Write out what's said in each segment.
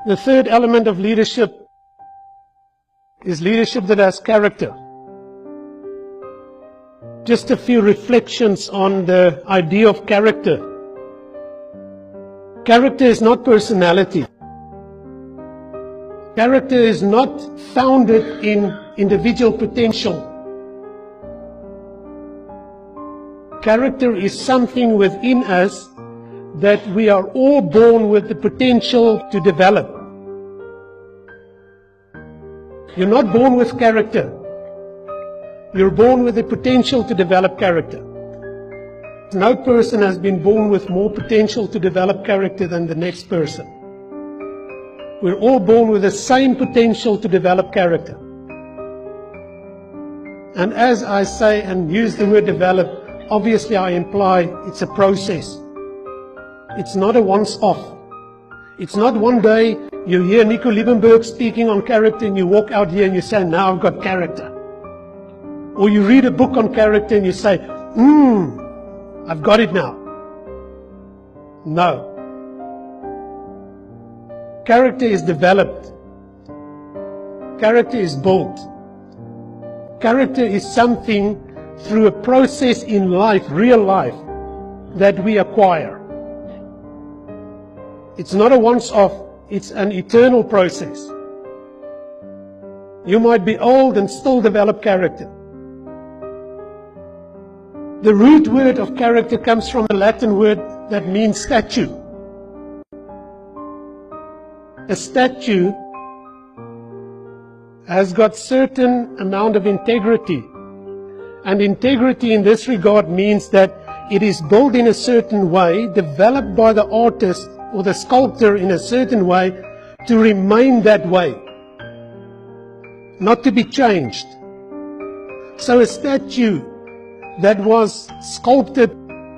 The third element of leadership is leadership that has character. Just a few reflections on the idea of character. Character is not personality. Character is not founded in individual potential. Character is something within us that we are all born with the potential to develop. You're not born with character. You're born with the potential to develop character. No person has been born with more potential to develop character than the next person. We're all born with the same potential to develop character. And as I say and use the word develop, obviously I imply it's a process. It's not a once-off. It's not one day you hear Nico Liebenberg speaking on character and you walk out here and you say, now I've got character. Or you read a book on character and you say, I've got it now. No. Character is developed. Character is built. Character is something through a process in life, real life, that we acquire. It's not a once-off, it's an eternal process. You might be old and still develop character. The root word of character comes from a Latin word that means statue. A statue has got certain amount of integrity. And integrity in this regard means that it is built in a certain way, developed by the artist or the sculptor in a certain way to remain that way, not to be changed. So a statue that was sculpted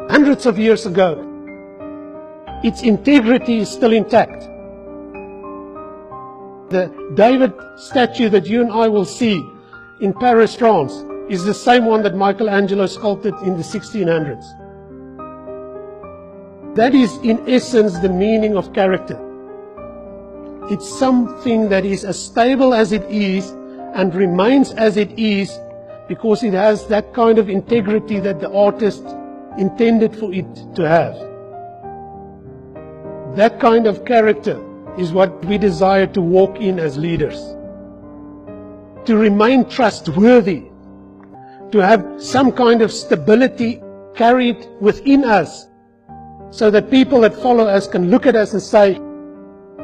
hundreds of years ago, its integrity is still intact. The David statue that you and I will see in Paris, France, is the same one that Michelangelo sculpted in the 1600s. That is in essence the meaning of character. It's something that is as stable as it is and remains as it is because it has that kind of integrity that the artist intended for it to have. That kind of character is what we desire to walk in as leaders. To remain trustworthy, to have some kind of stability carried within us, so that people that follow us can look at us and say,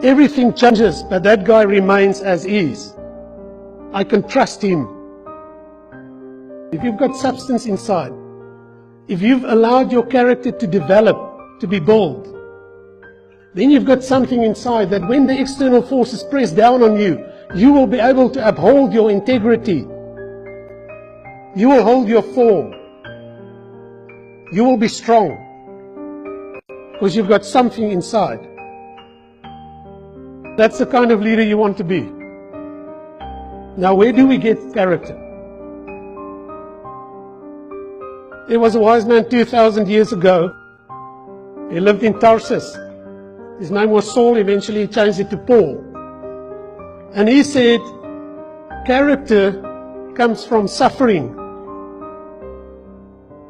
everything changes, but that guy remains as is. I can trust him. If you've got substance inside, if you've allowed your character to develop, to be bold, then you've got something inside that when the external forces press down on you, you will be able to uphold your integrity. You will hold your form. You will be strong. Because you've got something inside. That's the kind of leader you want to be. Now, where do we get character? There was a wise man 2,000 years ago. He lived in Tarsus. His name was Saul. Eventually he changed it to Paul. And he said, character comes from suffering.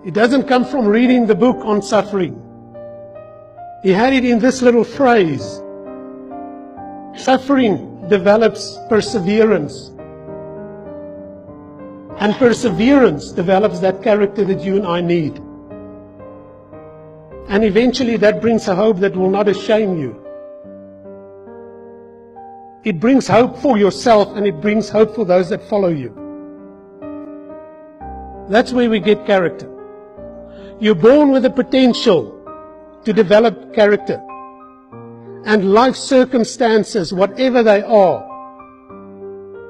It doesn't come from reading the book on suffering. He had it in this little phrase. Suffering develops perseverance. And perseverance develops that character that you and I need. And eventually that brings a hope that will not shame you. It brings hope for yourself and it brings hope for those that follow you. That's where we get character. You're born with the potential to develop character. And life circumstances, whatever they are,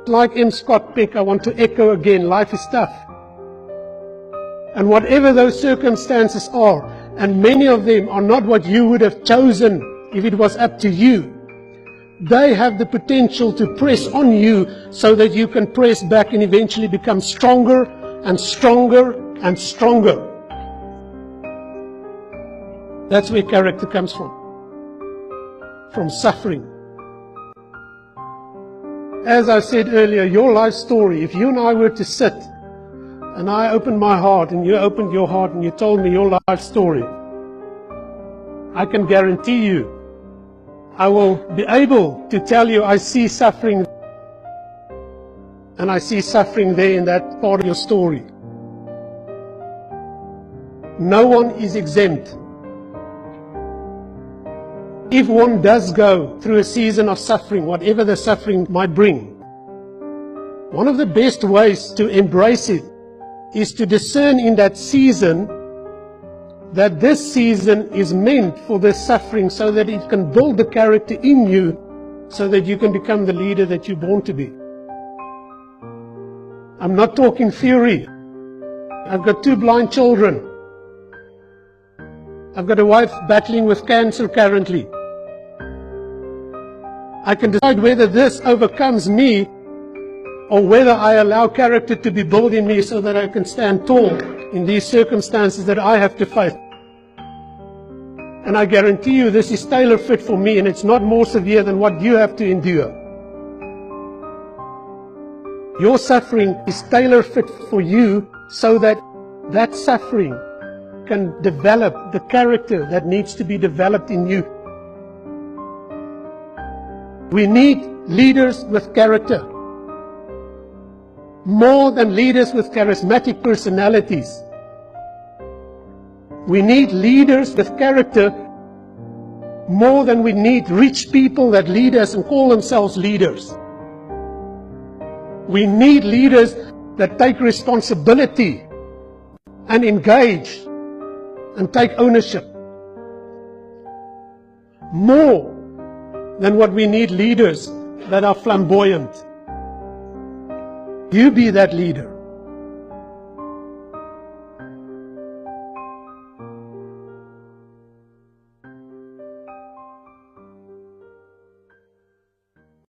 like M. Scott Peck, I want to echo again, life is tough. And whatever those circumstances are, and many of them are not what you would have chosen if it was up to you, they have the potential to press on you so that you can press back and eventually become stronger and stronger and stronger. That's where character comes from suffering. As I said earlier, your life story, if you and I were to sit and I opened my heart and you opened your heart and you told me your life story, I can guarantee you, I will be able to tell you I see suffering, and I see suffering there in that part of your story. No one is exempt. If one does go through a season of suffering, whatever the suffering might bring, one of the best ways to embrace it is to discern in that season that this season is meant for this suffering so that it can build the character in you so that you can become the leader that you're born to be. I'm not talking theory. I've got 2 blind children. I've got a wife battling with cancer currently. I can decide whether this overcomes me or whether I allow character to be built in me so that I can stand tall in these circumstances that I have to face. And I guarantee you this is tailor-fit for me, and it's not more severe than what you have to endure. Your suffering is tailor-fit for you so that that suffering can develop the character that needs to be developed in you. We need leaders with character. More than leaders with charismatic personalities. We need leaders with character more than we need rich people that lead us and call themselves leaders. We need leaders that take responsibility and engage and take ownership. More than what we need leaders that are flamboyant. You be that leader.